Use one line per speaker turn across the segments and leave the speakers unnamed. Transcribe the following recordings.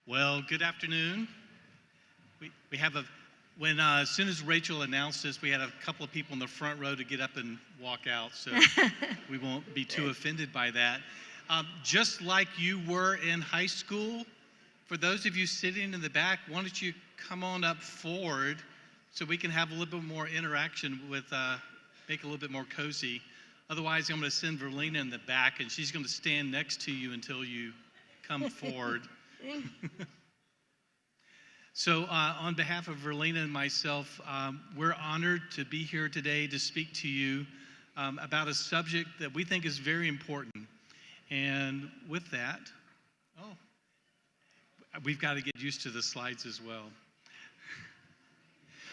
Well, good afternoon. We have as soon as Rachel announced this, we had a couple of people in the front row to get up and walk out, so we won't be too offended by that. Just like you were in high school, for those of you sitting in the back, why don't you come on up forward so we can have a little bit more interaction with, make it a little bit more cozy. Otherwise, I'm going to send Virlena in the back, and she's going to stand next to you until you come forward. So on behalf of Virlena and myself, we're honored to be here today to speak to you about a subject that we think is very important. And with that, we've got to get used to the slides as well.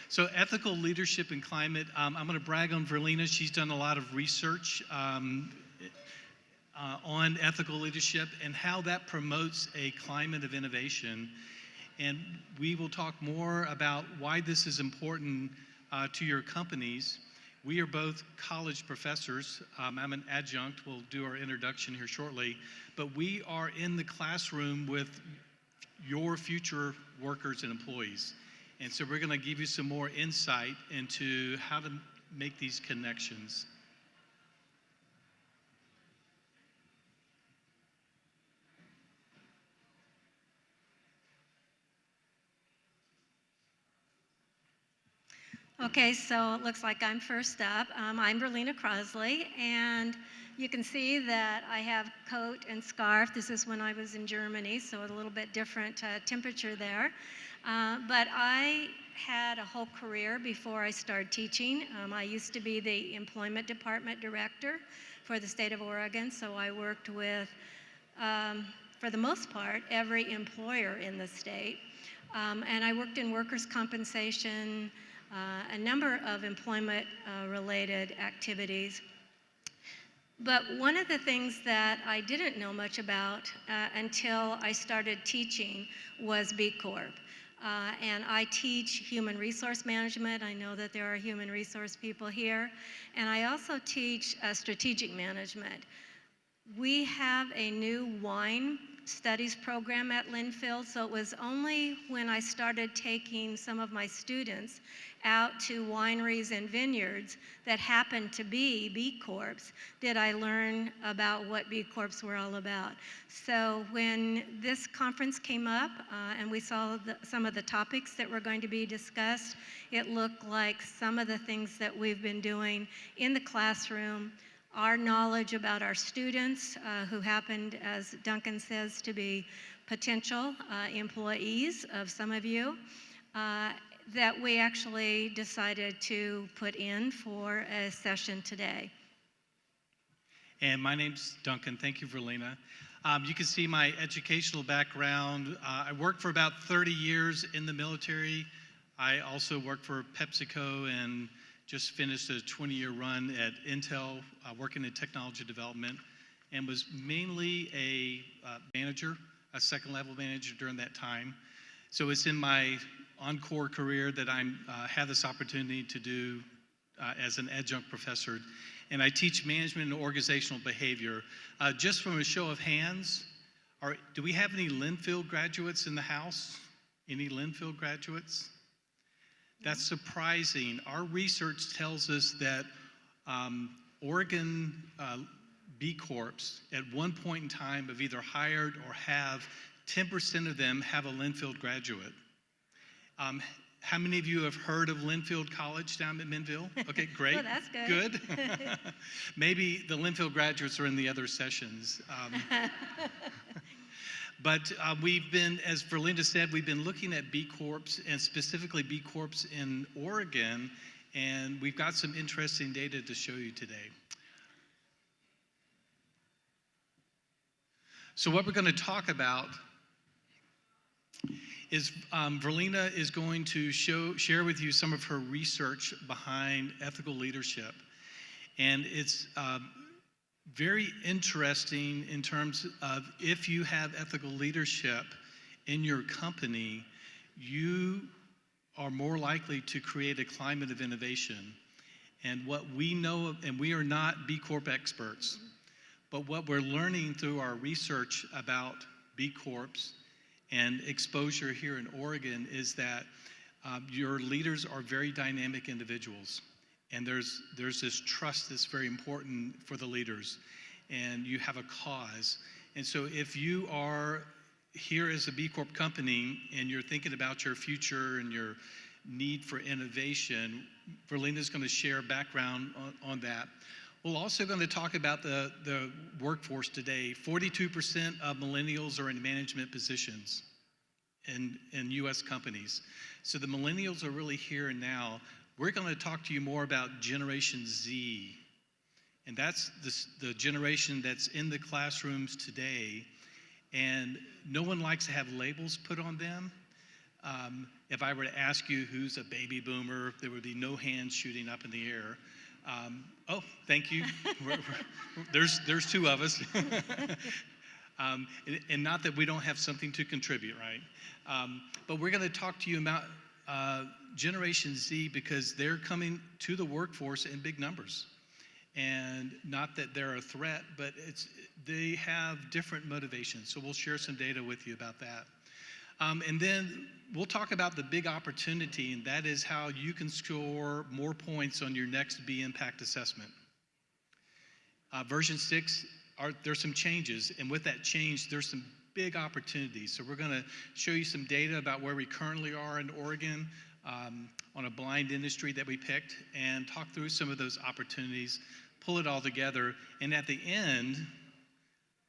So ethical leadership and climate, I'm going to brag on Virlena. She's done a lot of research on ethical leadership and how that promotes a climate of innovation. And we will talk more about why this is important to your companies. We are both college professors. I'm an adjunct. We'll do our introduction here shortly. But we are in the classroom with your future workers and employees. And so we're going to give you some more insight into how to make these connections.
Okay, so it looks like I'm first up. I'm Virlena Crosley, and you can see that I have coat and scarf. This is when I was in Germany, so a little bit different temperature there. But I had a whole career before I started teaching. I used to be the employment department director for the state of Oregon, so I worked with, for the most part, every employer in the state. And I worked in workers' compensation, a number of employment-related activities. But one of the things that I didn't know much about until I started teaching was B Corp. And I teach human resource management. I know that there are human resource people here. And I also teach strategic management. We have a new wine studies program at Linfield, so it was only when I started taking some of my students out to wineries and vineyards that happened to be B Corps did I learn about what B Corps were all about. So when this conference came up and we saw some of the topics that were going to be discussed, it looked like some of the things that we've been doing in the classroom, our knowledge about our students who happened, as Duncan says, to be potential employees of some of you, that we actually decided to put in for a session today.
And my name's Duncan. Thank you, Virlena. You can see my educational background. I worked for about 30 years in the military. I also worked for PepsiCo and just finished a 20-year run at Intel, working in technology development, and was mainly a manager, a second-level manager during that time. So it's in my encore career that I have this opportunity to do as an adjunct professor. And I teach management and organizational behavior. Just from a show of hands, do we have any Linfield graduates in the house? Any Linfield graduates? That's surprising. Our research tells us that Oregon B Corps at one point in time have either hired or have 10% of them have a Linfield graduate. How many of you have heard of Linfield College down at Minville? Okay, great.
Well, that's good.
Good. Maybe the Linfield graduates are in the other sessions. But we've been, as Virlena said, we've been looking at B Corps and specifically B Corps in Oregon, and we've got some interesting data to show you today. So what we're going to talk about is Virlena is going to share with you some of her research behind ethical leadership. And it's very interesting in terms of if you have ethical leadership in your company, you are more likely to create a climate of innovation. And what we know, and we are not B Corp experts, but what we're learning through our research about B Corps and exposure here in Oregon is that your leaders are very dynamic individuals, and there's this trust that's very important for the leaders, and you have a cause. And so if you are here as a B Corp company and you're thinking about your future and your need for innovation, Virlena's going to share background on that. We're also going to talk about the workforce today. 42% of millennials are in management positions in U.S. companies. So the millennials are really here and now. We're going to talk to you more about Generation Z. And that's the generation that's in the classrooms today. And no one likes to have labels put on them. If I were to ask you who's a baby boomer, there would be no hands shooting up in the air. Oh, thank you. There's two of us. And not that we don't have something to contribute, right? But we're going to talk to you about Generation Z because they're coming to the workforce in big numbers. And not that they're a threat, but they have different motivations. So we'll share some data with you about that. And then we'll talk about the big opportunity, and that is how you can score more points on your next B Impact assessment. Version 6, there's some changes, and with that change, there's some big opportunities. So we're going to show you some data about where we currently are in Oregon on a blind industry that we picked, and talk through some of those opportunities, pull it all together, and at the end,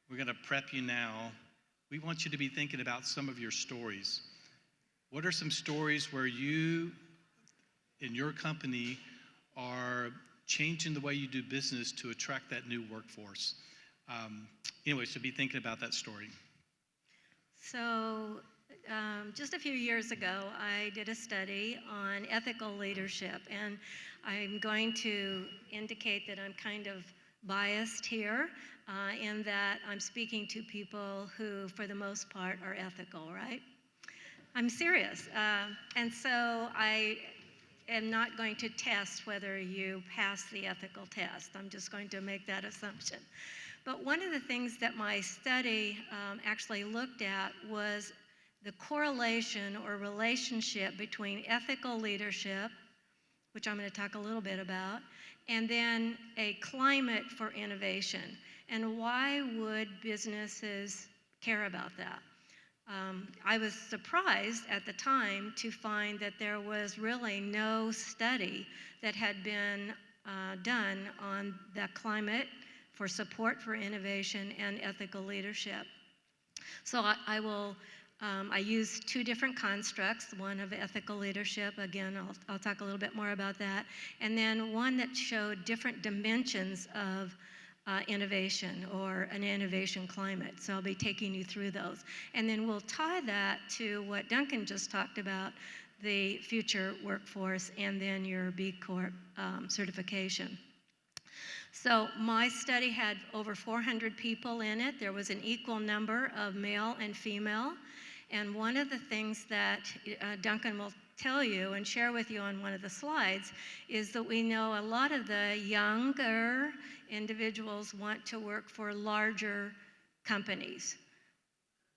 we're going to prep you now. We want you to be thinking about some of your stories. What are some stories where you, in your company, are changing the way you do business to attract that new workforce? Anyway, so be thinking about that story.
So just a few years ago, I did a study on ethical leadership, and I'm going to indicate that I'm kind of biased here in that I'm speaking to people who, for the most part, are ethical, right? I'm serious. And so I am not going to test whether you pass the ethical test. I'm just going to make that assumption. But one of the things that my study actually looked at was the correlation or relationship between ethical leadership, which I'm going to talk a little bit about, and then a climate for innovation. And why would businesses care about that? I was surprised at the time to find that there was really no study that had been done on the climate for support for innovation and ethical leadership. So I used two different constructs, one of ethical leadership, again, I'll talk a little bit more about that, and then one that showed different dimensions of innovation or an innovation climate. So I'll be taking you through those. And then we'll tie that to what Duncan just talked about, the future workforce, and then your B Corp certification. So my study had over 400 people in it. There was an equal number of male and female. And one of the things that Duncan will tell you and share with you on one of the slides is that we know a lot of the younger individuals want to work for larger companies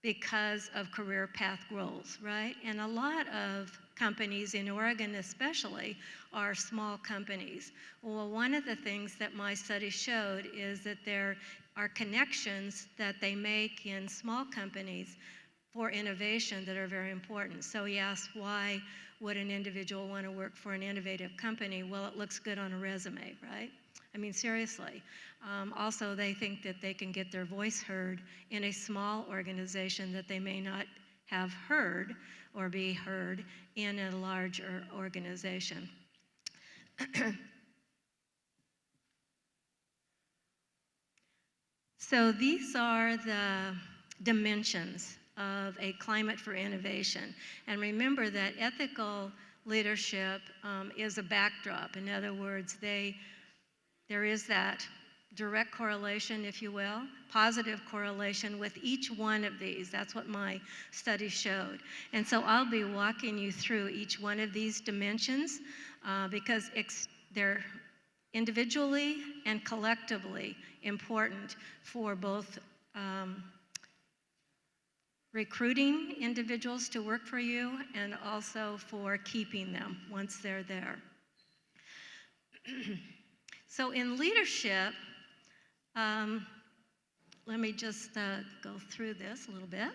because of career path goals, right? And a lot of companies in Oregon especially are small companies. Well, one of the things that my study showed is that there are connections that they make in small companies for innovation that are very important. So he asked, why would an individual want to work for an innovative company? Well, it looks good on a resume, right? I mean, seriously. Also, they think that they can get their voice heard in a small organization that they may not have heard or be heard in a larger organization. So these are the dimensions of a climate for innovation. And remember that ethical leadership is a backdrop. In other words, there is that direct correlation, if you will, positive correlation with each one of these. That's what my study showed. And so I'll be walking you through each one of these dimensions because they're individually and collectively important for both recruiting individuals to work for you and also for keeping them once they're there. So in leadership, let me just go through this a little bit.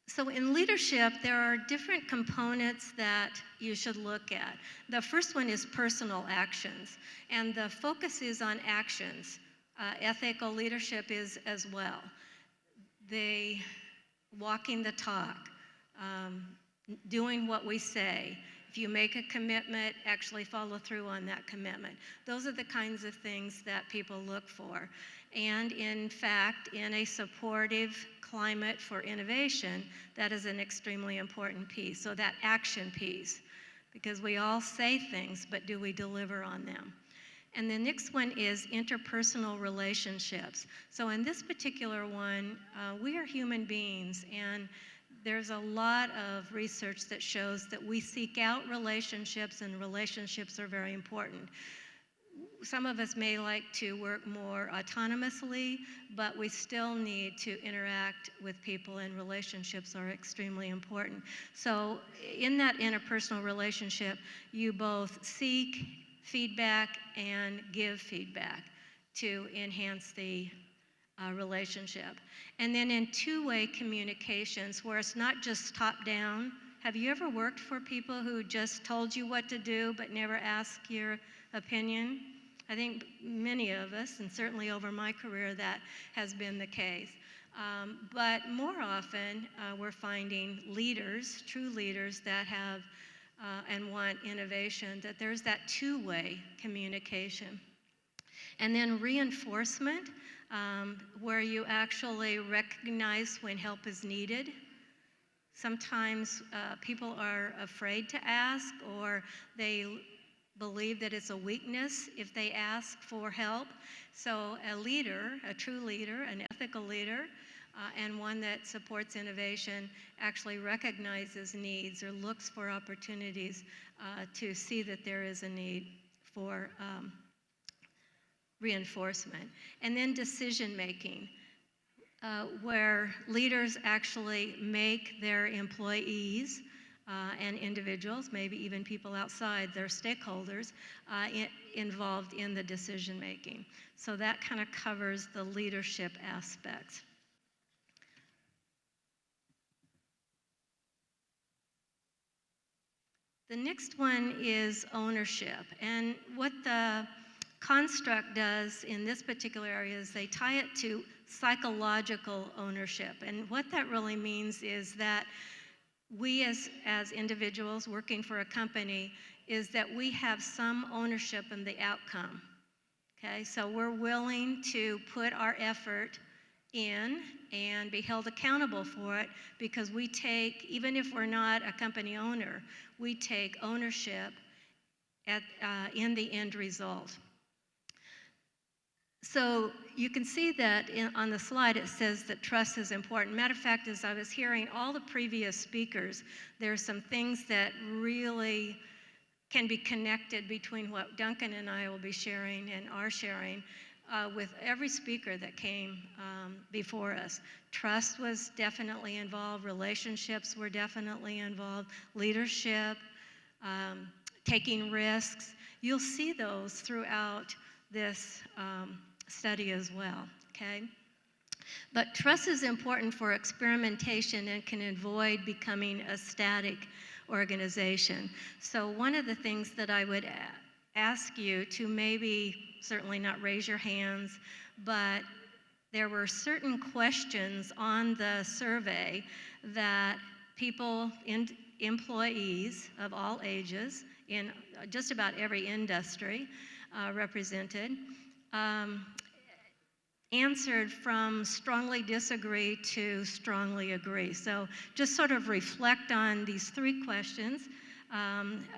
So in leadership, there are different components that you should look at. The first one is personal actions, and the focus is on actions. Ethical leadership is as well. They walking the talk, doing what we say. If you make a commitment, actually follow through on that commitment. Those are the kinds of things that people look for. And in fact, in a supportive climate for innovation, that is an extremely important piece. So that action piece, because we all say things, but do we deliver on them? And the next one is interpersonal relationships. So in this particular one, we are human beings, and there's a lot of research that shows that we seek out relationships, and relationships are very important. Some of us may like to work more autonomously, but we still need to interact with people, and relationships are extremely important. So in that interpersonal relationship, you both seek feedback and give feedback to enhance the relationship. And then in two-way communications, where it's not just top-down. Have you ever worked for people who just told you what to do but never asked your opinion? I think many of us, and certainly over my career, that has been the case. But more often, we're finding leaders, true leaders that have and want innovation, that there's that two-way communication. And then reinforcement, where you actually recognize when help is needed. Sometimes people are afraid to ask, or they believe that it's a weakness if they ask for help. So a leader, a true leader, an ethical leader, and one that supports innovation actually recognizes needs or looks for opportunities to see that there is a need for reinforcement. And then decision making, where leaders actually make their employees and individuals, maybe even people outside their stakeholders, involved in the decision making. So that kind of covers the leadership aspects. The next one is ownership. And what the construct does in this particular area is they tie it to psychological ownership. And what that really means is that we as individuals working for a company is that we have some ownership in the outcome. Okay, so we're willing to put our effort in and be held accountable for it, because we take, even if we're not a company owner, we take ownership in the end result. So you can see that on the slide it says that trust is important. Matter of fact, as I was hearing all the previous speakers, there are some things that really can be connected between what Duncan and I will be sharing and are sharing with every speaker that came before us. Trust was definitely involved, relationships were definitely involved, leadership, taking risks. You'll see those throughout this study as well, okay? But trust is important for experimentation and can avoid becoming a static organization. So one of the things that I would ask you to maybe, certainly not raise your hands, but there were certain questions on the survey that people, employees of all ages in just about every industry represented, answered from strongly disagree to strongly agree. So just sort of reflect on these three questions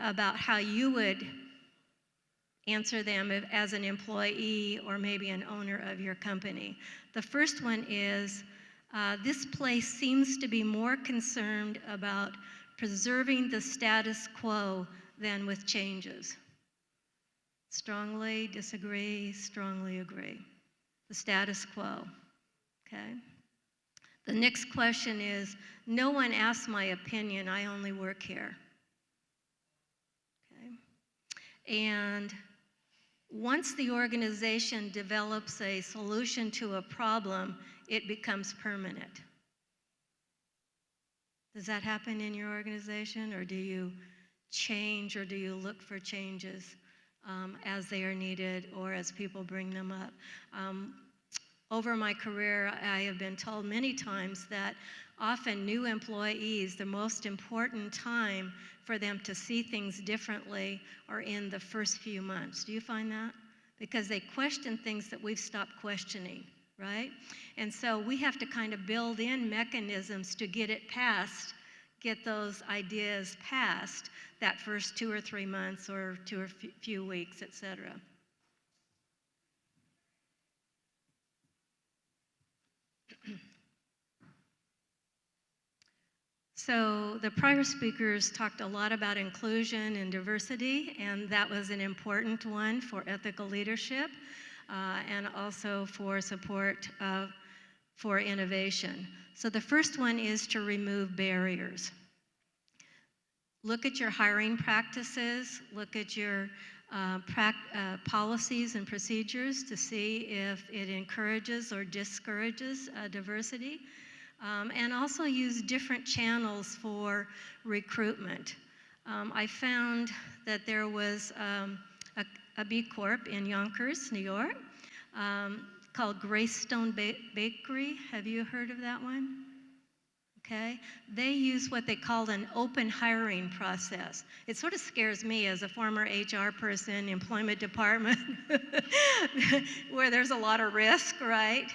about how you would answer them as an employee or maybe an owner of your company. The first one is, this place seems to be more concerned about preserving the status quo than with changes. Strongly disagree, strongly agree. The status quo, okay? The next question is, no one asks my opinion, I only work here. Okay? And once the organization develops a solution to a problem, it becomes permanent. Does that happen in your organization, or do you change, or do you look for changes as they are needed or as people bring them up? Over my career, I have been told many times that often new employees, the most important time for them to see things differently are in the first few months. Do you find that? Because they question things that we've stopped questioning, right? And so we have to kind of build in mechanisms to get those ideas past that first 2 or 3 months or 2 or few weeks, et cetera. So the prior speakers talked a lot about inclusion and diversity, and that was an important one for ethical leadership and also for support for innovation. So the first one is to remove barriers. Look at your hiring practices, look at your policies and procedures to see if it encourages or discourages diversity. And also use different channels for recruitment. I found that there was a B Corp in Yonkers, New York, called Greystone Bakery. Have you heard of that one? Okay. They use what they call an open hiring process. It sort of scares me as a former HR person, employment department, where there's a lot of risk, right?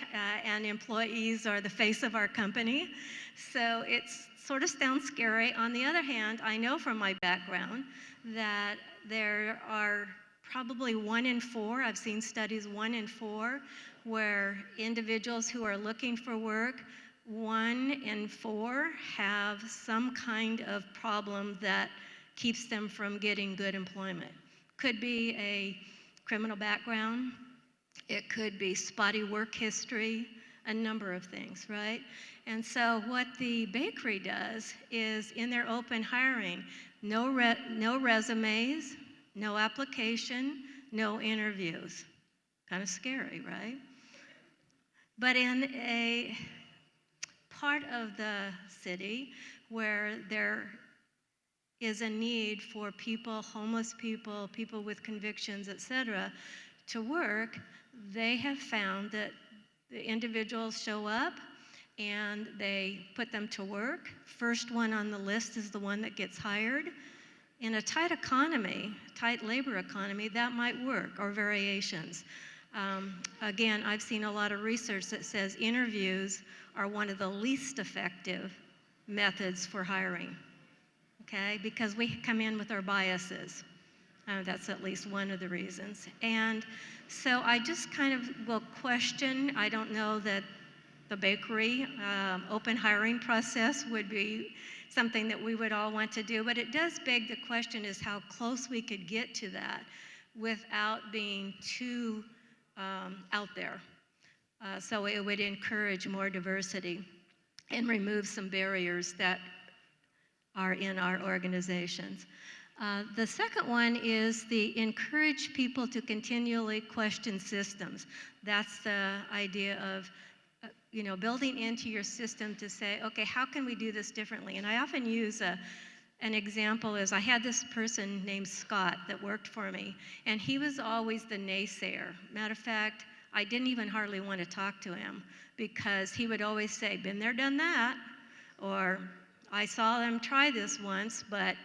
And employees are the face of our company. So it sort of sounds scary. On the other hand, I know from my background that there are probably 1 in 4, I've seen studies 1 in 4, where individuals who are looking for work, 1 in 4 have some kind of problem that keeps them from getting good employment. Could be a criminal background, it could be spotty work history, a number of things, right? And so what the bakery does is in their open hiring, no resumes, no application, no interviews. Kind of scary, right? But in a part of the city where there is a need for people, homeless people, people with convictions, etc., to work, they have found that the individuals show up and they put them to work. First one on the list is the one that gets hired. In a tight economy, tight labor economy, that might work, or variations. Again, I've seen a lot of research that says interviews are one of the least effective methods for hiring, okay? Because we come in with our biases. That's at least one of the reasons. And so I just kind of will question, I don't know that the bakery open hiring process would be something that we would all want to do, but it does beg the question is how close we could get to that without being too out there. So it would encourage more diversity and remove some barriers that are in our organizations. The second one is encourage people to continually question systems. That's the idea of building into your system to say, okay, how can we do this differently? And I often use an example is I had this person named Scott that worked for me, and he was always the naysayer. Matter of fact, I didn't even hardly want to talk to him because he would always say, been there, done that, or I saw them try this once, but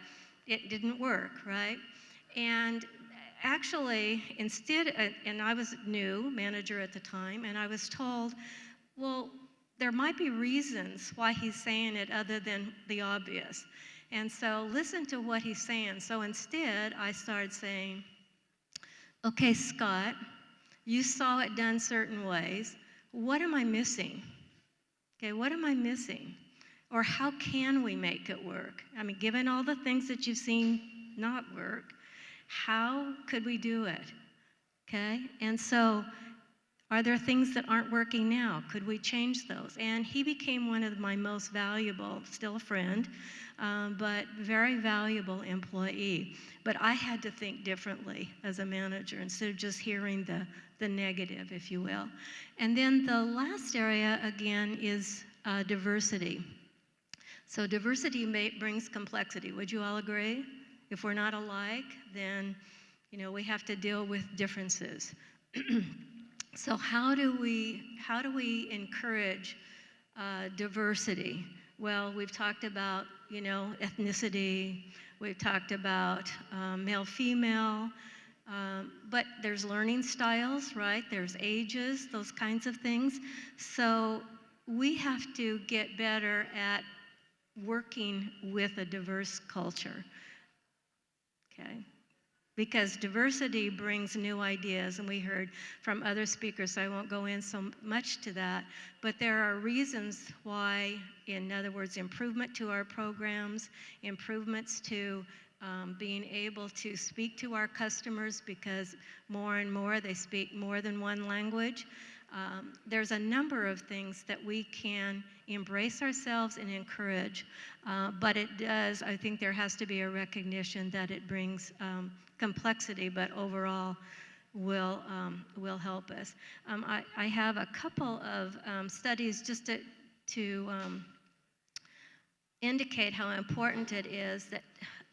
it didn't work, right? And actually, and I was new manager at the time, and I was told, well, there might be reasons why he's saying it other than the obvious. And so listen to what he's saying. So instead, I started saying, okay, Scott, you saw it done certain ways. What am I missing? Okay, what am I missing? Or how can we make it work? I mean, given all the things that you've seen not work, how could we do it? Okay, and so Are there things that aren't working now? Could we change those? And he became one of my most valuable, still a friend, but very valuable employee. But I had to think differently as a manager instead of just hearing the negative, if you will. And then the last area, again, is diversity. So diversity brings complexity. Would you all agree? If we're not alike, then we have to deal with differences. So how do we encourage diversity? Well, we've talked about ethnicity. We've talked about male, female. But there's learning styles, right? There's ages, those kinds of things. So we have to get better at working with a diverse culture, okay? Because diversity brings new ideas, and we heard from other speakers, so I won't go in so much to that, but there are reasons why, in other words, improvement to our programs, improvements to being able to speak to our customers, because more and more they speak more than one language. There's a number of things that we can embrace ourselves and encourage, but it does, I think there has to be a recognition that it brings complexity, but overall will help us. I have a couple of studies just to indicate how important it is that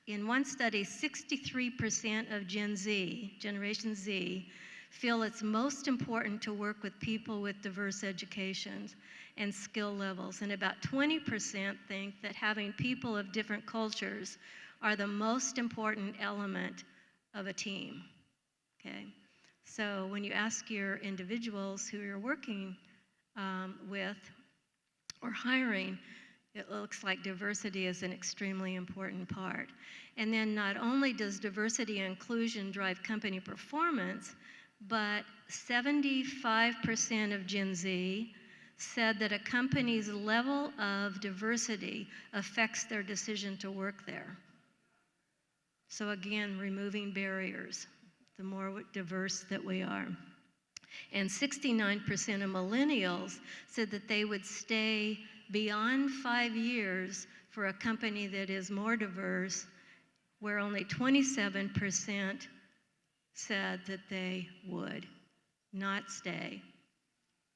in one study, 63% of Generation Z, feel it's most important to work with people with diverse educations and skill levels. And about 20% think that having people of different cultures are the most important element of a team, okay? So when you ask your individuals who you're working with or hiring, it looks like diversity is an extremely important part. And then not only does diversity and inclusion drive company performance, but 75% of Gen Z said that a company's level of diversity affects their decision to work there. So again, removing barriers, the more diverse that we are. And 69% of millennials said that they would stay beyond 5 years for a company that is more diverse, where only 27% said that they would not stay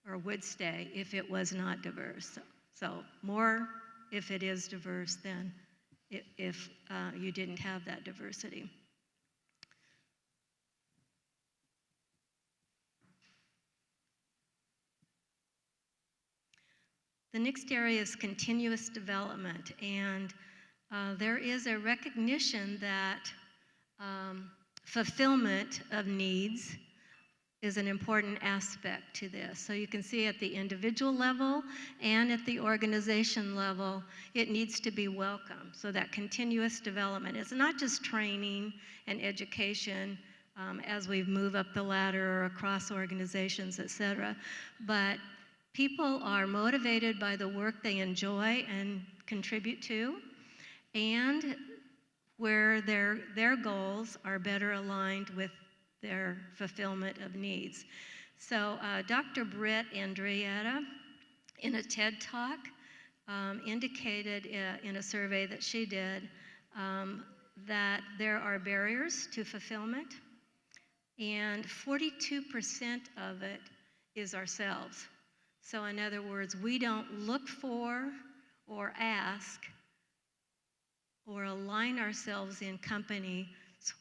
or would stay if it was not diverse. So more if it is diverse than if you didn't have that diversity. The next area is continuous development, and there is a recognition that fulfillment of needs is an important aspect to this. So you can see at the individual level and at the organization level, it needs to be welcome. So that continuous development is not just training and education as we move up the ladder or across organizations, et cetera, but people are motivated by the work they enjoy and contribute to, and where their goals are better aligned with their fulfillment of needs. So Dr. Britt Andrietta, in a TED Talk, indicated in a survey that she did that there are barriers to fulfillment, and 42% of it is ourselves. So in other words, we don't look for or ask or align ourselves in company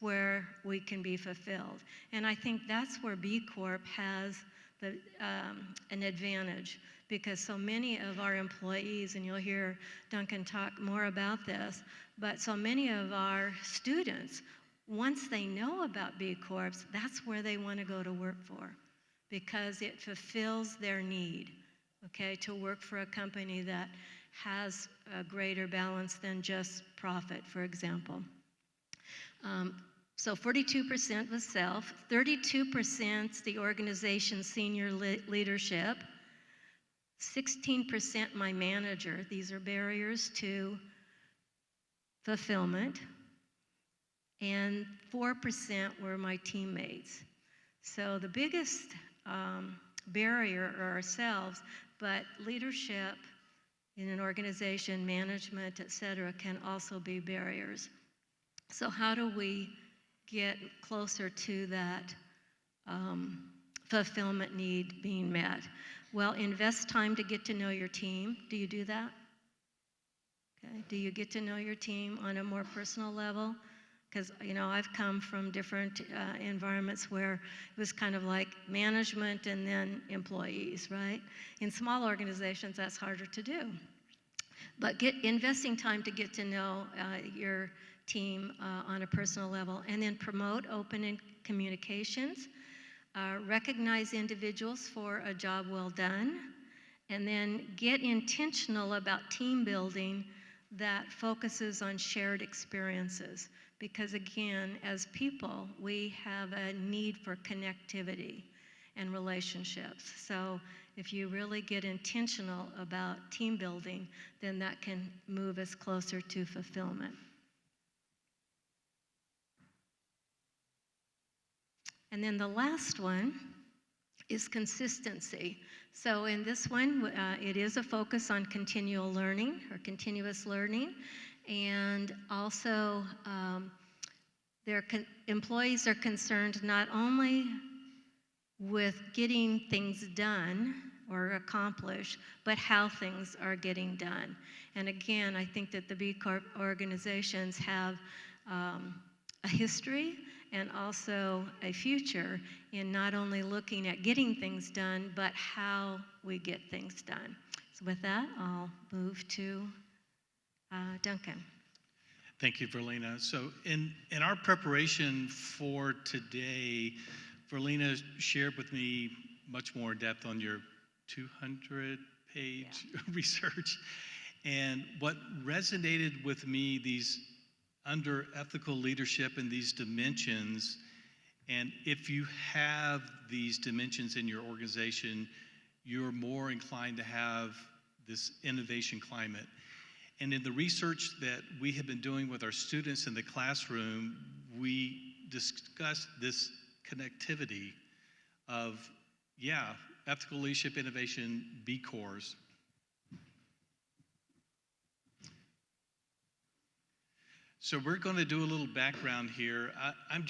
where we can be fulfilled. And I think that's where B Corp has an advantage, because so many of our employees, and you'll hear Duncan talk more about this, but so many of our students, once they know about B Corps, that's where they want to go to work for, because it fulfills their need, okay, to work for a company that has a greater balance than just profit, for example. So 42% was self, 32% the organization's senior leadership, 16% my manager. These are barriers to fulfillment, and 4% were my teammates. So the biggest barrier ourselves, but leadership in an organization, management, et cetera, can also be barriers. So how do we get closer to that fulfillment need being met? Well, invest time to get to know your team. Do you do that? Okay. Do you get to know your team on a more personal level? Because, I've come from different environments where it was kind of like management and then employees, right? In small organizations, that's harder to do. But investing time to get to know your team on a personal level, and then promote open communications, recognize individuals for a job well done, and then get intentional about team building that focuses on shared experiences. Because again, as people, we have a need for connectivity and relationships. So if you really get intentional about team building, then that can move us closer to fulfillment. And then the last one is consistency. So in this one, it is a focus on continual learning or continuous learning. And also, employees are concerned not only with getting things done or accomplished, but how things are getting done. And again, I think that the B Corp organizations have a history and also a future in not only looking at getting things done, but how we get things done. So with that, I'll move to Duncan.
Thank you, Virlena. So in our preparation for today, Virlena shared with me much more depth on your 200-page research. And what resonated with me, these under ethical leadership and these dimensions, and if you have these dimensions in your organization, you're more inclined to have this innovation climate. And in the research that we have been doing with our students in the classroom, we discussed this connectivity of, ethical leadership, innovation, B Corps. So we're going to do a little background here. I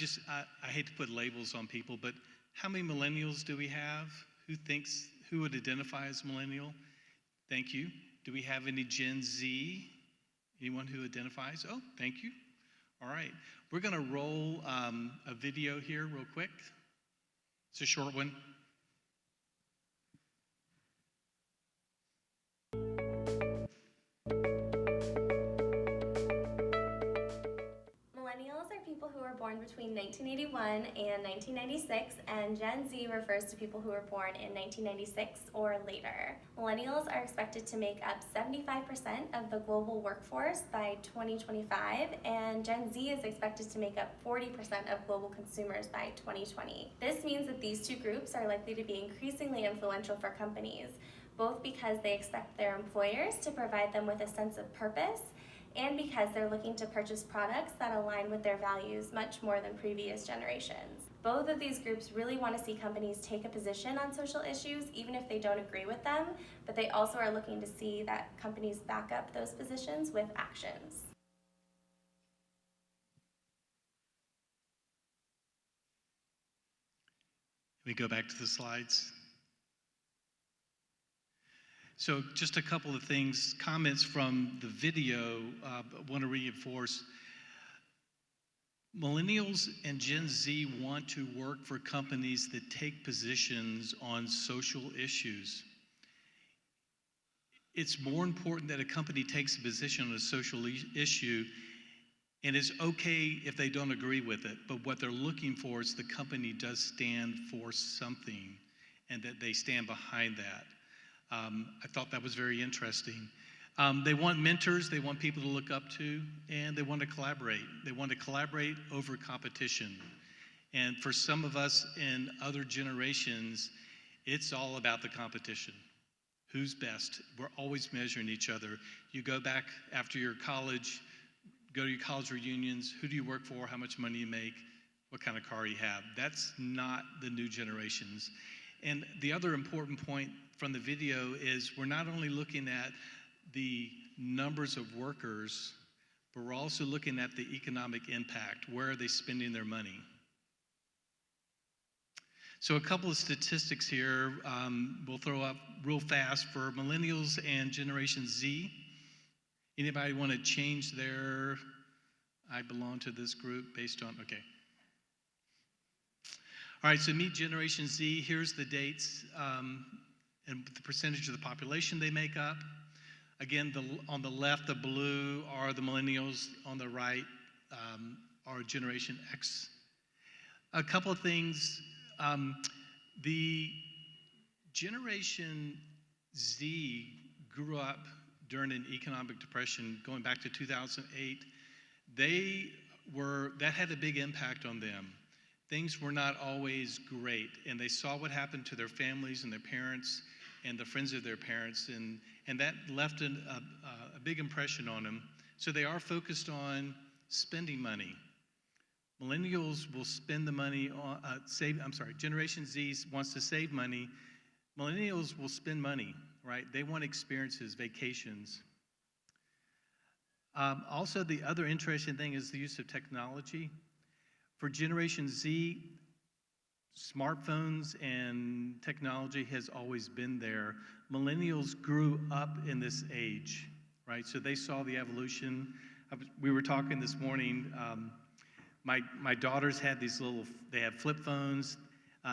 hate to put labels on people, but how many millennials do we have? Who would identify as millennial? Thank you. Do we have any Gen Z? Anyone who identifies? Oh, thank you. All right. We're going to roll a video here real quick. It's a short one.
Millennials are people who were born between 1981 and 1996, and Gen Z refers to people who were born in 1996 or later. Millennials are expected to make up 75% of the global workforce by 2025, and Gen Z is expected to make up 40% of global consumers by 2020. This means that these two groups are likely to be increasingly influential for companies, both because they expect their employers to provide them with a sense of purpose, and because they're looking to purchase products that align with their values much more than previous generations. Both of these groups really want to see companies take a position on social issues, even if they don't agree with them, but they also are looking to see that companies back up those positions with actions.
Let me go back to the slides. So just a couple of things, comments from the video, I want to reinforce. Millennials and Gen Z want to work for companies that take positions on social issues. It's more important that a company takes a position on a social issue, and it's okay if they don't agree with it, but what they're looking for is the company does stand for something and that they stand behind that. I thought that was very interesting. They want mentors, they want people to look up to, and they want to collaborate. They want to collaborate over competition. And for some of us in other generations, it's all about the competition. Who's best? We're always measuring each other. You go back after your college, go to your college reunions, who do you work for, how much money you make, what kind of car you have. That's not the new generations. And the other important point from the video is we're not only looking at the numbers of workers, but we're also looking at the economic impact. Where are they spending their money? So a couple of statistics here we'll throw up real fast for millennials and Generation Z. Anybody want to change their, I belong to this group based on, okay. All right, so meet Generation Z. Here's the dates and the percentage of the population they make up. Again, on the left, the blue are the millennials. On the right are Generation X. A couple of things. The Generation Z grew up during an economic depression going back to 2008. That had a big impact on them. Things were not always great, and they saw what happened to their families and their parents and the friends of their parents, and that left a big impression on them. So they are focused on spending money. Millennials will spend the money on, Generation Z wants to save money. Millennials will spend money, right? They want experiences, vacations. Also, the other interesting thing is the use of technology. For Generation Z, smartphones and technology has always been there. Millennials grew up in this age, right? So they saw the evolution. We were talking this morning, my daughters had they had flip phones.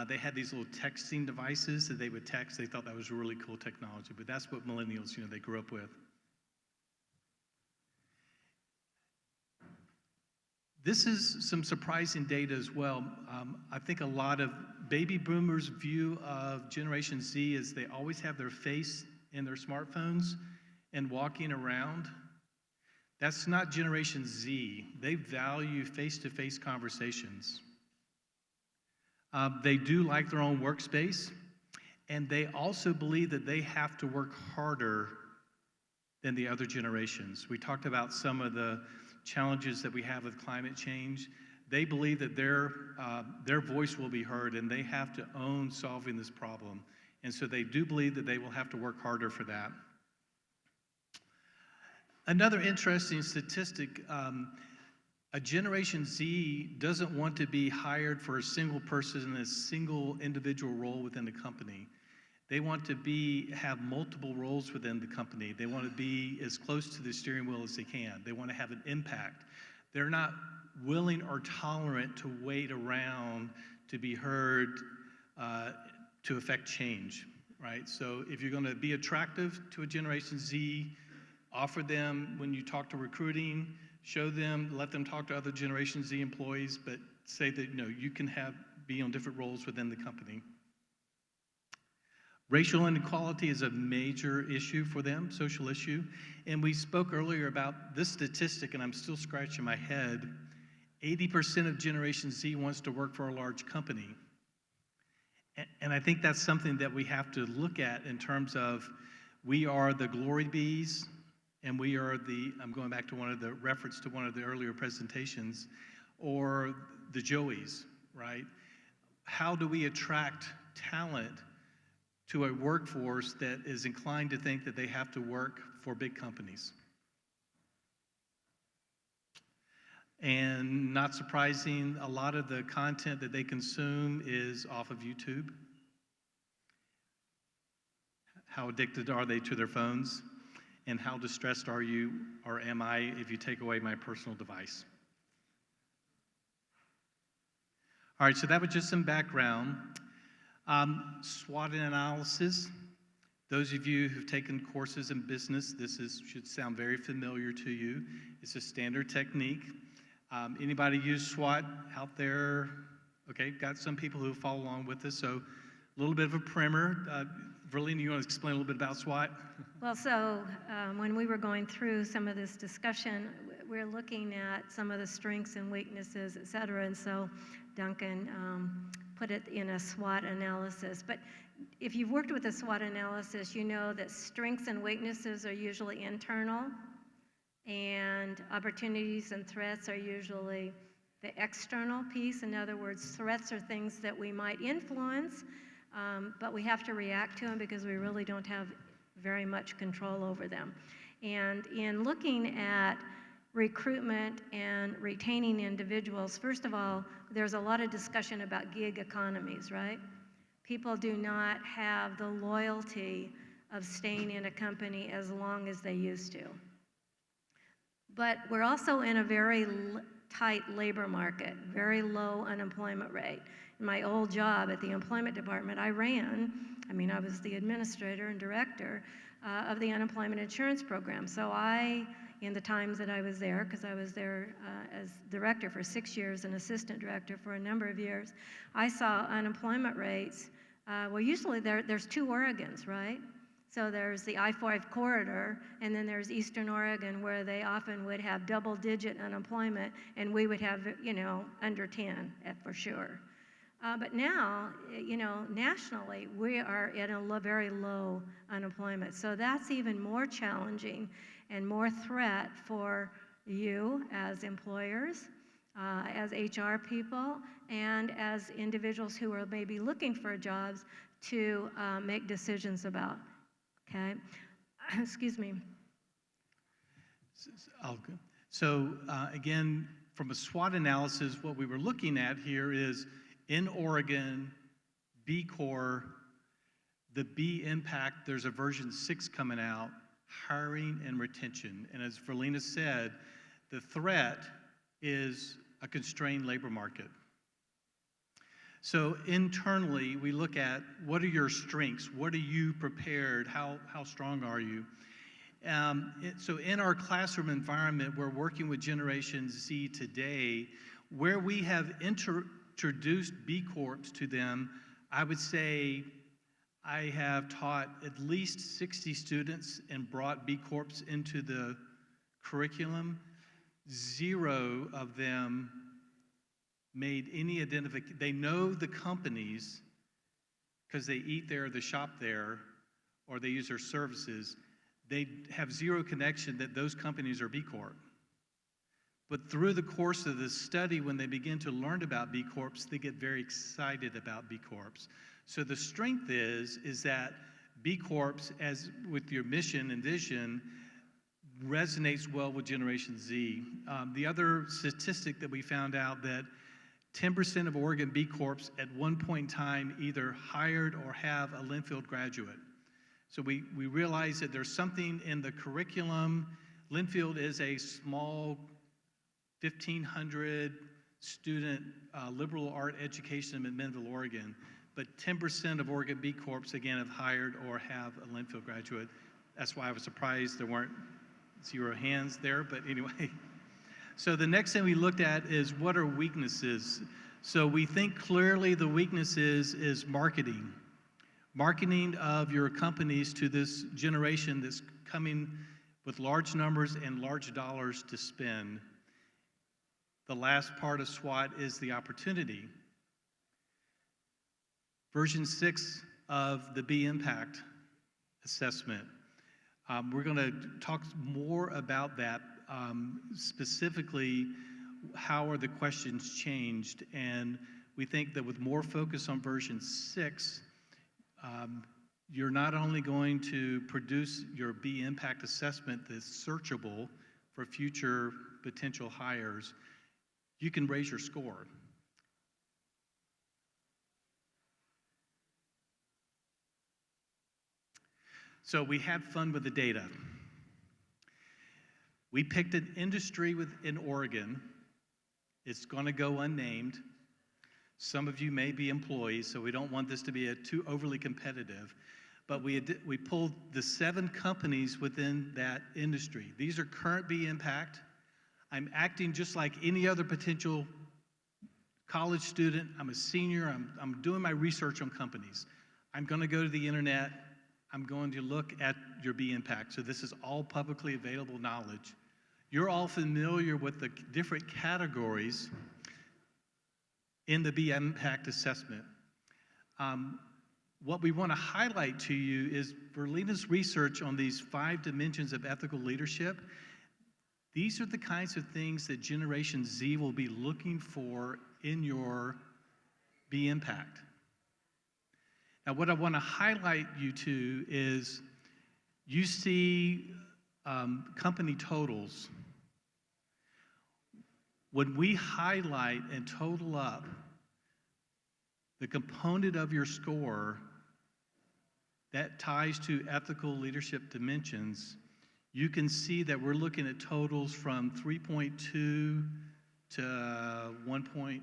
They had these little texting devices that they would text. They thought that was really cool technology, but that's what millennials, they grew up with. This is some surprising data as well. I think a lot of baby boomers' view of Generation Z is they always have their face in their smartphones and walking around. That's not Generation Z. They value face-to-face conversations. They do like their own workspace, and they also believe that they have to work harder than the other generations. We talked about some of the challenges that we have with climate change. They believe that their voice will be heard, and they have to own solving this problem. And so they do believe that they will have to work harder for that. Another interesting statistic, a Generation Z doesn't want to be hired for a single person in a single individual role within the company. They want to have multiple roles within the company. They want to be as close to the steering wheel as they can. They want to have an impact. They're not willing or tolerant to wait around to be heard to affect change, right? So if you're going to be attractive to a Generation Z, offer them when you talk to recruiting, show them, let them talk to other Generation Z employees, but say that you can be on different roles within the company. Racial inequality is a major issue for them, social issue. And we spoke earlier about this statistic, and I'm still scratching my head. 80% of Generation Z wants to work for a large company. And I think that's something that we have to look at in terms of we are the glory bees, and we are I'm going back to reference to one of the earlier presentations, or the Joeys, right? How do we attract talent to a workforce that is inclined to think that they have to work for big companies? And not surprising, a lot of the content that they consume is off of YouTube. How addicted are they to their phones? And how distressed are you, or am I, if you take away my personal device? All right, so that was just some background. SWOT analysis. Those of you who've taken courses in business, should sound very familiar to you. It's a standard technique. Anybody use SWOT out there? Okay, got some people who follow along with us. So a little bit of a primer. Virlena, you want to explain a little bit about SWOT?
Well, so when we were going through some of this discussion, we're looking at some of the strengths and weaknesses, et cetera, and so Duncan put it in a SWOT analysis. But if you've worked with a SWOT analysis, you know that strengths and weaknesses are usually internal, and opportunities and threats are usually the external piece. In other words, threats are things that we might influence, but we have to react to them because we really don't have very much control over them. And in looking at recruitment and retaining individuals, first of all, there's a lot of discussion about gig economies, right? People do not have the loyalty of staying in a company as long as they used to. But we're also in a very tight labor market, very low unemployment rate. In my old job at the employment department, I was the administrator and director of the unemployment insurance program. So in the times that I was there, because I was there as director for 6 years and assistant director for a number of years, I saw unemployment rates. Well, usually there's two Oregons, right? So there's the I-5 corridor, and then there's Eastern Oregon, where they often would have double-digit unemployment, and we would have, under 10 for sure. But now, nationally, we are at a very low unemployment. So that's even more challenging and more threat for you as employers, as HR people, and as individuals who are maybe looking for jobs to make decisions about. Okay? Excuse me.
So again, from a SWOT analysis, what we were looking at here is in Oregon, B Corp, the B Impact, there's a version 6 coming out, hiring and retention. And as Virlena said, the threat is a constrained labor market. So internally, we look at what are your strengths? What are you prepared? How strong are you? So in our classroom environment, we're working with Generation Z today, where we have introduced B Corps to them. I would say I have taught at least 60 students and brought B Corps into the curriculum. 0 of them made any identification. They know the companies because they eat there, they shop there, or they use their services. They have 0 connection that those companies are B Corp. But through the course of the study, when they begin to learn about B Corps, they get very excited about B Corps. So the strength is that B Corps, as with your mission and vision, resonates well with Generation Z. The other statistic that we found out that 10% of Oregon B Corps at one point in time either hired or have a Linfield graduate. So we realize that there's something in the curriculum. Linfield is a small 1,500 student liberal art education in Minville, Oregon, but 10% of Oregon B Corps, again, have hired or have a Linfield graduate. That's why I was surprised there weren't 0 hands there, but anyway. So the next thing we looked at is what are weaknesses. So we think clearly the weaknesses is marketing. Marketing of your companies to this generation that's coming with large numbers and large dollars to spend. The last part of SWOT is the opportunity. Version 6 of the B Impact assessment. We're going to talk more about that, specifically how are the questions changed, and we think that with more focus on version 6, you're not only going to produce your B Impact assessment that's searchable for future potential hires, you can raise your score. So we had fun with the data. We picked an industry within Oregon. It's going to go unnamed. Some of you may be employees, so we don't want this to be too overly competitive. But we pulled the 7 companies within that industry. These are current B Impact. I'm acting just like any other potential college student. I'm a senior. I'm doing my research on companies. I'm going to go to the internet. I'm going to look at your B Impact. So this is all publicly available knowledge. You're all familiar with the different categories in the B Impact assessment. What we want to highlight to you is Virlena's research on these 5 dimensions of ethical leadership. These are the kinds of things that Generation Z will be looking for in your B Impact. Now, what I want to highlight you to is you see company totals. When we highlight and total up the component of your score that ties to ethical leadership dimensions, you can see that we're looking at totals from 3.2 to 1.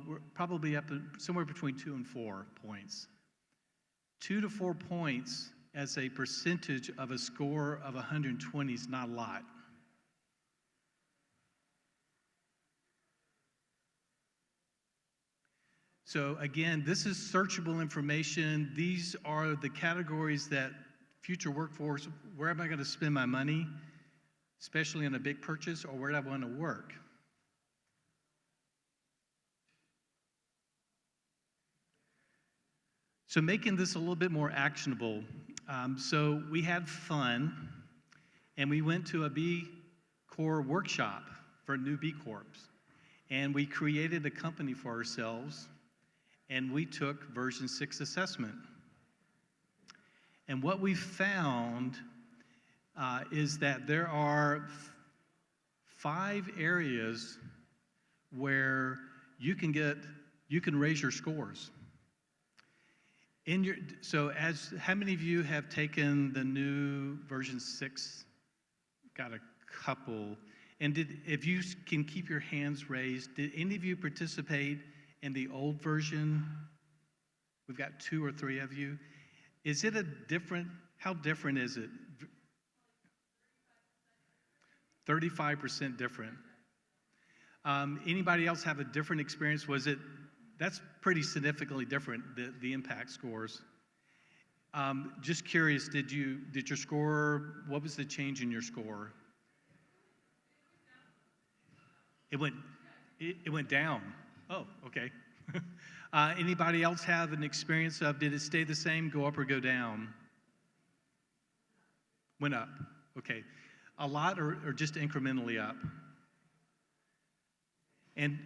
We're probably up to somewhere between 2 and 4 points. 2 to 4 points as a percentage of a score of 120 is not a lot. So again, this is searchable information. These are the categories that future workforce, where am I going to spend my money, especially on a big purchase, or where do I want to work? So making this a little bit more actionable. So we had fun, and we went to a B Corp workshop for new B Corps. And we created a company for ourselves, and we took version 6 assessment. And what we found is that there are 5 areas where you can raise your scores. So how many of you have taken the new version 6? Got a couple. And if you can keep your hands raised, did any of you participate in the old version? We've got 2 or 3 of you. Is it how different is it? 35% different. Anybody else have a different experience? That's pretty significantly different, the impact scores. Just curious, did your score, what was the change in your score? It went down. Oh, okay. Anybody else have an experience of, did it stay the same, go up, or go down? Went up. Okay. A lot or just incrementally up? And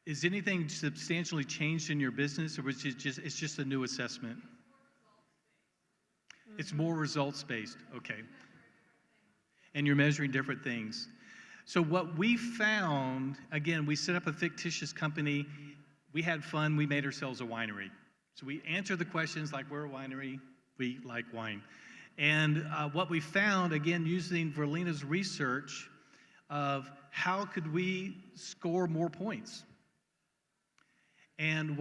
is anything substantially changed in your business, or was it's just a new assessment? It's more results-based. Okay. And you're measuring different things. So what we found, again, we set up a fictitious company. We had fun. We made ourselves a winery. So we answered the questions like, we're a winery. We like wine. And what we found, again, using Virlena's research of how could we score more points. And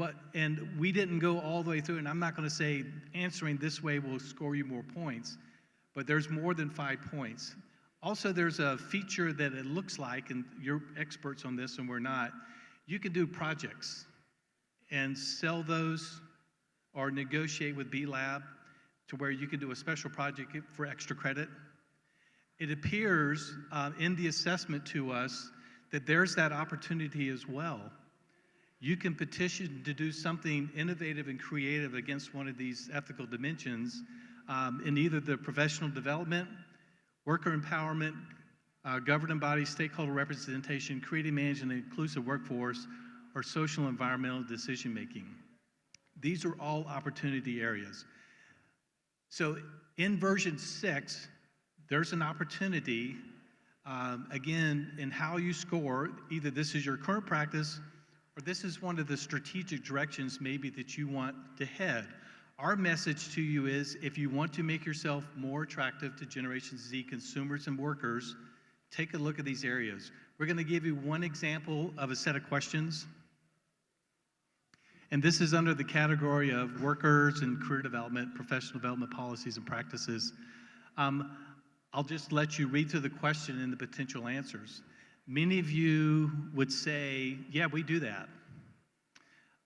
we didn't go all the way through, and I'm not going to say answering this way will score you more points, but there's more than 5 points. Also, there's a feature that it looks like, and you're experts on this and we're not, you can do projects and sell those or negotiate with B Lab to where you can do a special project for extra credit. It appears in the assessment to us that there's that opportunity as well. You can petition to do something innovative and creative against one of these ethical dimensions in either the professional development, worker empowerment, governing body, stakeholder representation, creating, managing an inclusive workforce, or social and environmental decision making. These are all opportunity areas. So in version 6, there's an opportunity, again, in how you score. Either this is your current practice, or this is one of the strategic directions maybe that you want to head. Our message to you is, if you want to make yourself more attractive to Generation Z consumers and workers, take a look at these areas. We're going to give you one example of a set of questions. And this is under the category of workers and career development, professional development policies and practices. I'll just let you read through the question and the potential answers. Many of you would say, yeah, we do that.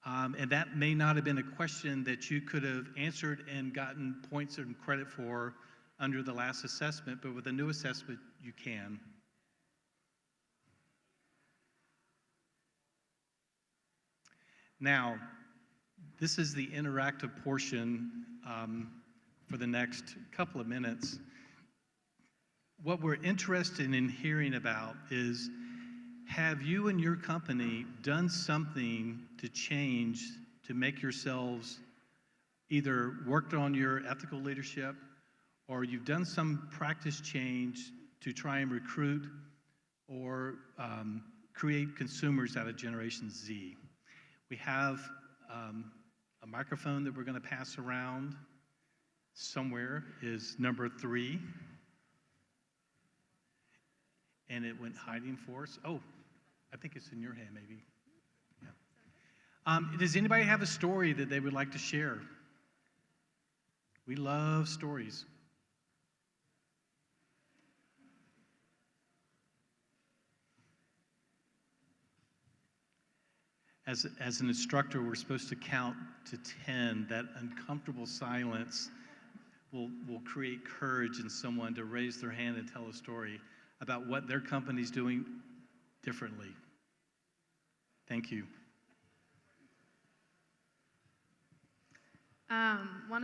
And that may not have been a question that you could have answered and gotten points and credit for under the last assessment, but with a new assessment, you can. Now, this is the interactive portion for the next couple of minutes. What we're interested in hearing about is, have you and your company done something to change to make yourselves either worked on your ethical leadership or you've done some practice change to try and recruit or create consumers out of Generation Z. We have a microphone that we're going to pass around. Somewhere is number 3. And it went hiding for us. Oh, I think it's in your hand, maybe. Yeah. Does anybody have a story that they would like to share? We love stories. As an instructor, we're supposed to count to 10. That uncomfortable silence will create courage in someone to raise their hand and tell a story about what their company's doing differently. Thank you.
One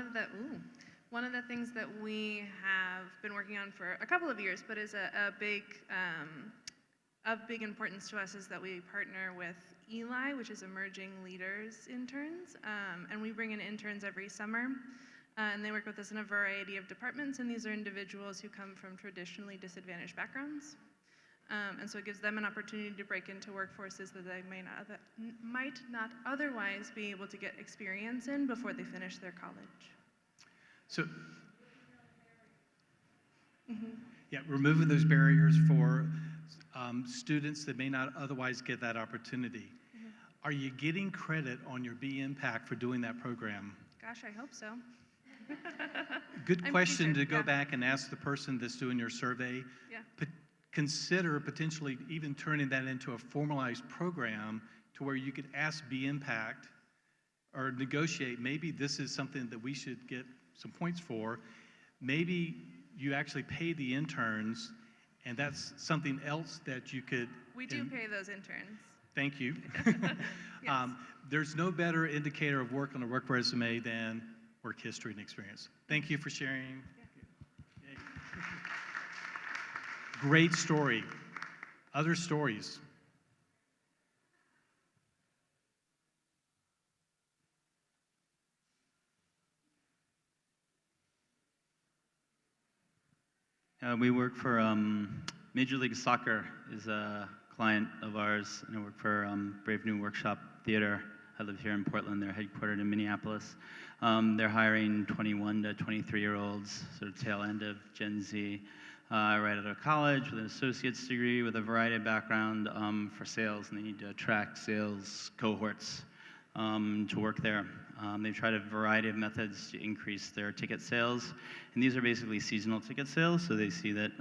of the things that we have been working on for a couple of years, but is of big importance to us, is that we partner with ELI, which is Emerging Leaders Interns, and we bring in interns every summer, and they work with us in a variety of departments, and these are individuals who come from traditionally disadvantaged backgrounds. And so it gives them an opportunity to break into workforces that they might not otherwise be able to get experience in before they finish their college.
So, yeah, removing those barriers for students that may not otherwise get that opportunity. Are you getting credit on your B Impact for doing that program?
Gosh, I hope so.
Good question to go back and ask the person that's doing your survey.
Yeah.
Consider potentially even turning that into a formalized program to where you could ask B Impact or negotiate, maybe this is something that we should get some points for. Maybe you actually pay the interns, and that's something else that you could...
We do pay those interns.
Thank you.
Yes.
There's no better indicator of work on a work resume than work history and experience. Thank you for sharing. Yeah. Great story. Other stories?
We work for Major League Soccer is a client of ours, and I work for Brave New Workshop Theater. I live here in Portland. They're headquartered in Minneapolis. They're hiring 21 to 23-year-olds, sort of tail end of Gen Z, right out of college with an associate's degree with a variety of background for sales, and they need to attract sales cohorts to work there. They've tried a variety of methods to increase their ticket sales, and these are basically seasonal ticket sales. So they see that,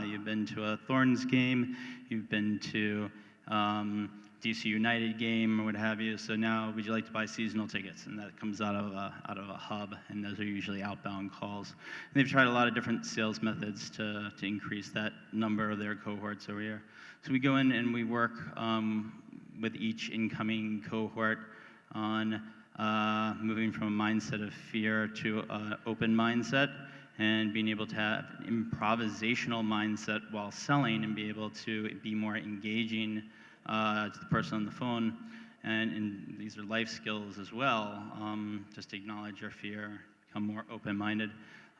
you've been to a Thorns game, you've been to DC United game or what have you, so now would you like to buy seasonal tickets? And that comes out of a hub, and those are usually outbound calls. And they've tried a lot of different sales methods to increase that number of their cohorts over here. So we go in and we work with each incoming cohort on moving from a mindset of fear to an open mindset, and being able to have an improvisational mindset while selling and be able to be more engaging to the person on the phone. And these are life skills as well, just to acknowledge your fear, become more open-minded.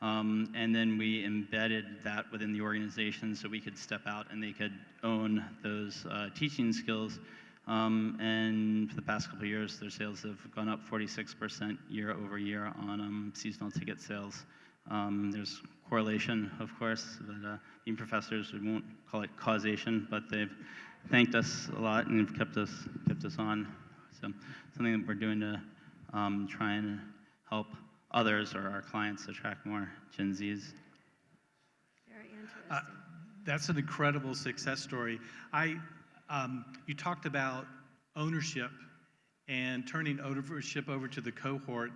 And then we embedded that within the organization so we could step out and they could own those teaching skills. And for the past couple of years, their sales have gone up 46% year over year on seasonal ticket sales. There's correlation, of course, but even professors, we won't call it causation, but they've thanked us a lot and have kept us on. So something that we're doing to try and help others or our clients attract more Gen Zs.
Very interesting.
That's an incredible success story. You talked about ownership and turning ownership over to the cohort.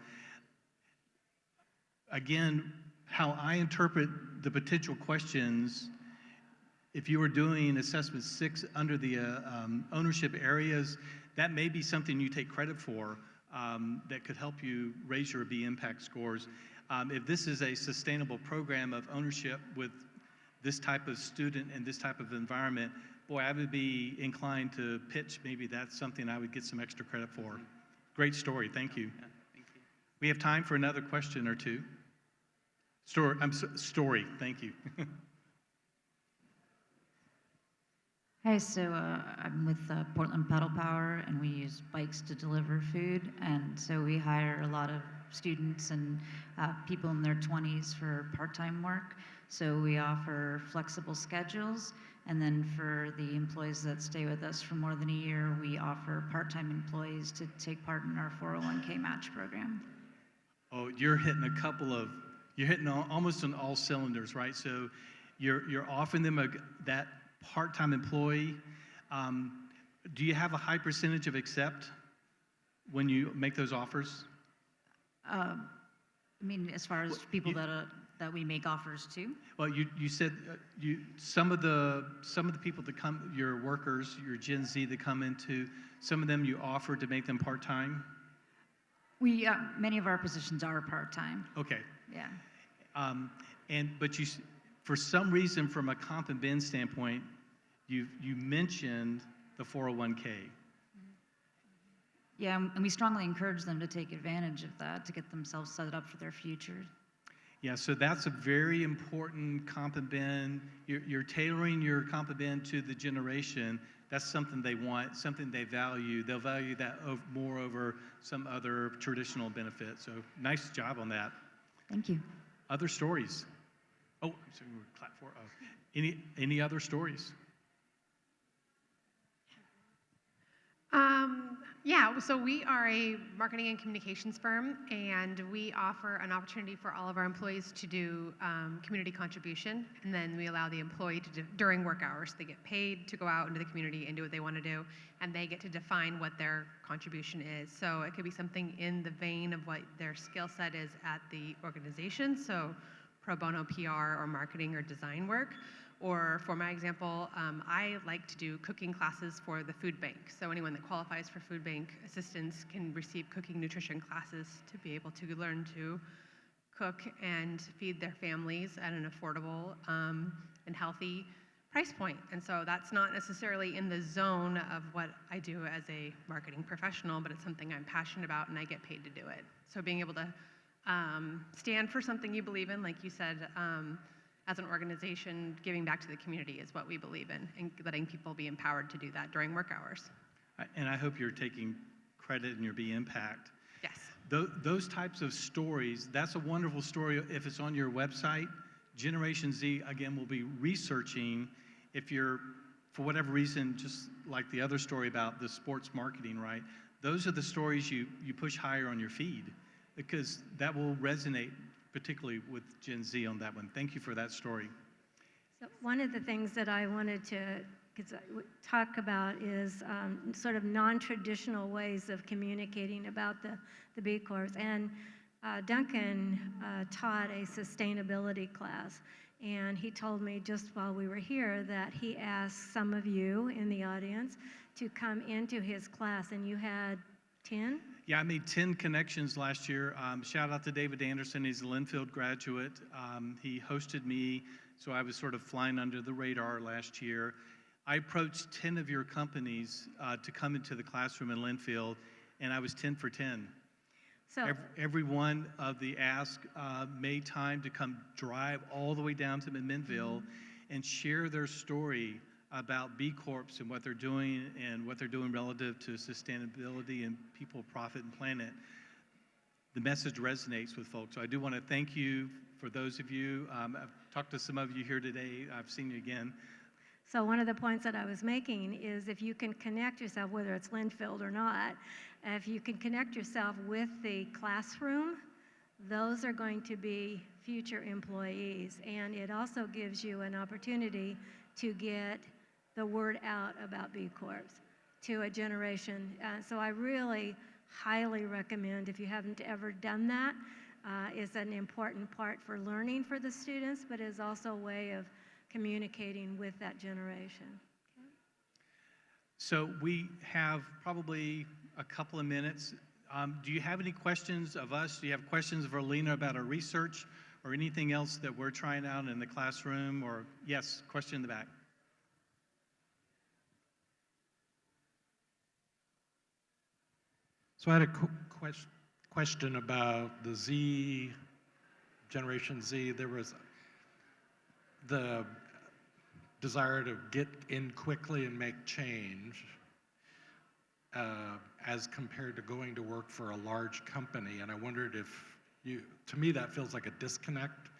Again, how I interpret the potential questions, if you were doing assessment 6 under the ownership areas, that may be something you take credit for that could help you raise your B Impact scores. If this is a sustainable program of ownership with this type of student and this type of environment, boy, I would be inclined to pitch maybe that's something I would get some extra credit for. Great story, thank you.
Yeah, thank you.
We have time for another question or two. Story, thank you.
Hi, so I'm with Portland Pedal Power, and we use bikes to deliver food. And so we hire a lot of students and people in their 20s for part-time work. So we offer flexible schedules. And then for the employees that stay with us for more than a year, we offer part-time employees to take part in our 401k match program.
Oh, you're hitting almost on all cylinders, right? So you're offering them that part-time employee. Do you have a high percentage of accept when you make those offers?
I mean, as far as people that we make offers to.
Well, you said some of the people that come, your workers, your Gen Z that come into, some of them you offer to make them part-time?
We many of our positions are part-time.
Okay.
Yeah.
But for some reason, from a comp and ben standpoint, you mentioned the 401k.
Yeah, and we strongly encourage them to take advantage of that to get themselves set up for their future.
Yeah, so that's a very important comp and ben. You're tailoring your comp and ben to the generation. That's something they want, something they value. They'll value that more over some other traditional benefit. So nice job on that.
Thank you.
Other stories? Oh, I'm sorry, we were clap for. Oh, any other stories?
Yeah, so we are a marketing and communications firm, and we offer an opportunity for all of our employees to do community contribution, and then we allow the employee to, during work hours, they get paid to go out into the community and do what they want to do, and they get to define what their contribution is. So it could be something in the vein of what their skill set is at the organization, so pro bono PR or marketing or design work. Or for my example, I like to do cooking classes for the food bank. So anyone that qualifies for food bank assistance can receive cooking nutrition classes to be able to learn to cook and feed their families at an affordable and healthy price point. And so that's not necessarily in the zone of what I do as a marketing professional, but it's something I'm passionate about and I get paid to do it. So being able to stand for something you believe in, like you said, as an organization, giving back to the community is what we believe in, and letting people be empowered to do that during work hours.
And I hope you're taking credit in your impact.
Yes.
Those types of stories, that's a wonderful story. If it's on your website, Generation Z, again, will be researching. If you're, for whatever reason, just like the other story about the sports marketing, right? Those are the stories you push higher on your feed, because that will resonate particularly with Gen Z on that one. Thank you for that story.
So one of the things that I wanted to talk about is sort of non-traditional ways of communicating about the B Corps. And Duncan taught a sustainability class, and he told me just while we were here that he asked some of you in the audience to come into his class, and you had 10?
Yeah, I made 10 connections last year. Shout out to David Anderson. He's a Linfield graduate. He hosted me, so I was sort of flying under the radar last year. I approached 10 of your companies to come into the classroom in Linfield, and I was 10 for 10.
So
Every one of the ask made time to come drive all the way down to McMinnville and share their story about B Corps and what they're doing relative to sustainability and people, profit, and planet. The message resonates with folks. So I do want to thank you for those of you. I've talked to some of you here today. I've seen you again.
So one of the points that I was making is if you can connect yourself, whether it's Linfield or not, if you can connect yourself with the classroom, those are going to be future employees. And it also gives you an opportunity to get the word out about B Corps to a generation. So I really highly recommend, if you haven't ever done that, is an important part for learning for the students, but is also a way of communicating with that generation. Okay.
So we have probably a couple of minutes. Do you have any questions of us? Do you have questions of Virlena about our research or anything else that we're trying out in the classroom? Or yes, question in the back.
So I had a question about the Z, Generation Z. There was the desire to get in quickly and make change as compared to going to work for a large company. And I wondered if to me that feels like a disconnect,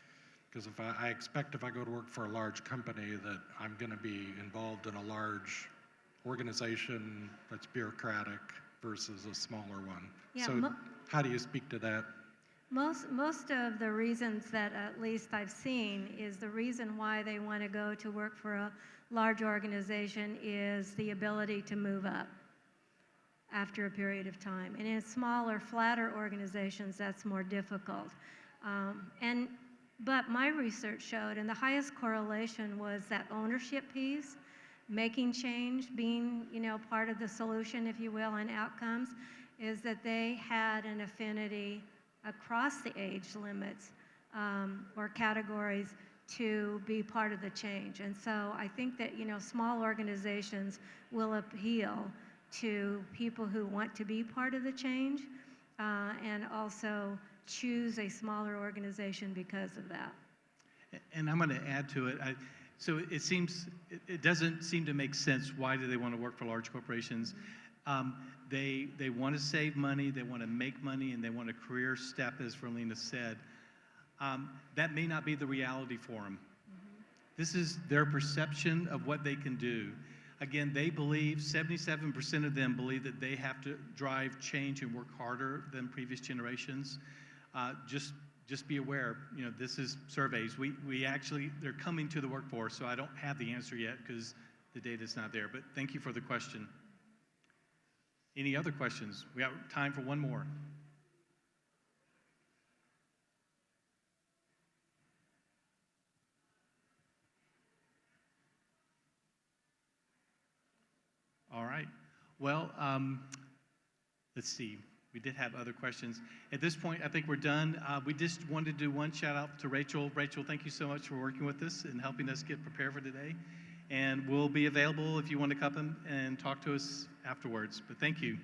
because if I expect if I go to work for a large company that I'm going to be involved in a large organization that's bureaucratic versus a smaller one.
Yeah,
So how do you speak to that?
Most of the reasons that at least I've seen is the reason why they want to go to work for a large organization is the ability to move up after a period of time. And in smaller, flatter organizations, that's more difficult. But my research showed, and the highest correlation was that ownership piece, making change, being part of the solution, if you will, and outcomes, is that they had an affinity across the age limits or categories to be part of the change. And so I think that small organizations will appeal to people who want to be part of the change and also choose a smaller organization because of that.
And I'm going to add to it. So it doesn't seem to make sense. Why do they want to work for large corporations? They want to save money, they want to make money, and they want a career step, as Virlena said. That may not be the reality for them. This is their perception of what they can do. Again, they believe, 77% of them believe that they have to drive change and work harder than previous generations. Just be aware, this is surveys. We actually, they're coming to the workforce, so I don't have the answer yet because the data's not there, but thank you for the question. Any other questions? We have time for one more. All right. Well, let's see. We did have other questions. At this point, I think we're done. We just wanted to do one shout out to Rachel. Rachel, thank you so much for working with us and helping us get prepared for today. And we'll be available if you want to come and talk to us afterwards. But thank you.